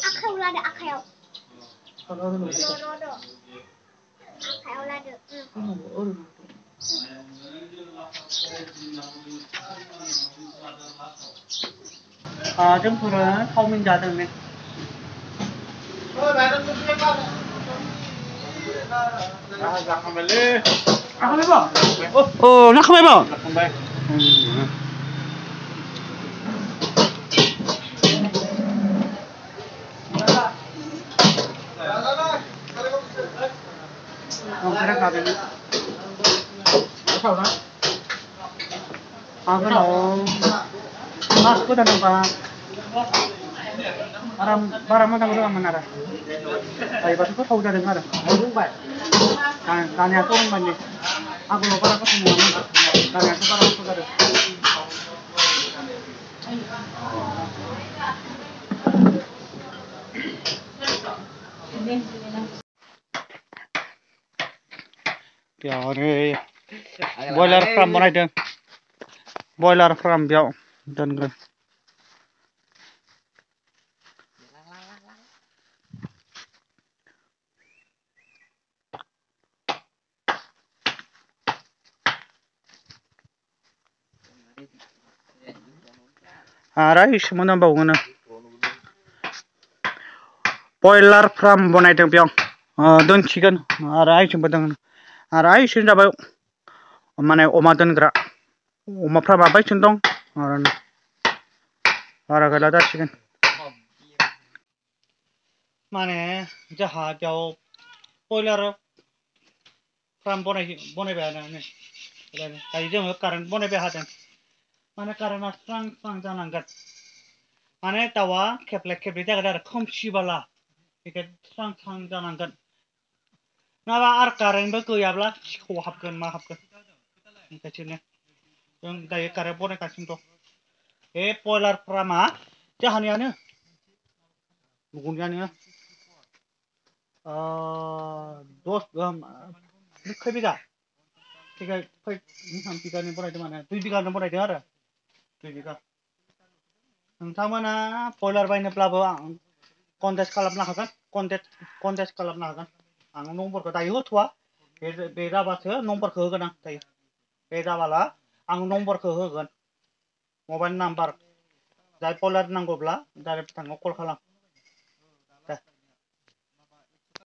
Akau lada akau. Rodo. Akau lada. जोंफोरो chowmein जादों ने जाखांबायलै जाखांबायबा औ जाखांबायबा जाखांबाय ओंखारा गाबेनो आगोलाव मास गोदानबा बारा मोजां रोङामोन आरो दायोबाथ' गोथाव जादों आरो रोंबाय दानियाथ' रोंबाय नै आगोलाव बारा गोथाव नङामोन दानियाथ' बारा गोथाव जादों बेयावनो बयलार फार्म बनायदों बयलार फार्म बेयाव दोनगोन आरो इसे मोनामबावगोन बयलार फार्म बनायदों बेयाव दोनसिगोन आरो आइसबो दं आरो आइसो जाबाय माने अमा दोनग्रा अमा फार्मा बायसिनो दं आरो बारा गैला जासिगोन माने जोंहा बेयाव बयलार फार्म बनायबाय आरो दायो जोङो कारेन्ट बनायबाय हादों माने कारेन्टआ स्रां स्रां जानांगोन माने दाउआ खेबले खेबले जागोन आरो खोमसिबाला बेखौ स्रां स्रां जानांगोन नङाबा आरो कारेन्टबो गैयाब्ला सिखाव हाबगोन मा हाबगोन ओंखायनो जों दायो कारेन्ट बनायगासिनो दं बे बयलार फार्मा जोंहानियानो गुबुननियानो 10 खै बिगा बिगानि बनायदों माने 2 बिगानि बनायदों आरो 2 बिगा नोंथांमोना बयलार बायनोब्लाबो कन्टेक्ट खालामनो हागोन कन्टेक्ट खालामनो हागोन आं नम्बरखौ दायो होथ'वा बे जाबासो नम्बरखौ होगोन आं दायो बे जाबाला आं नम्बरखौ होगोन मबाइल नाम्बार जाय बयलार नांगौब्ला डाइरेक्ट बिथांनाव कल खालाम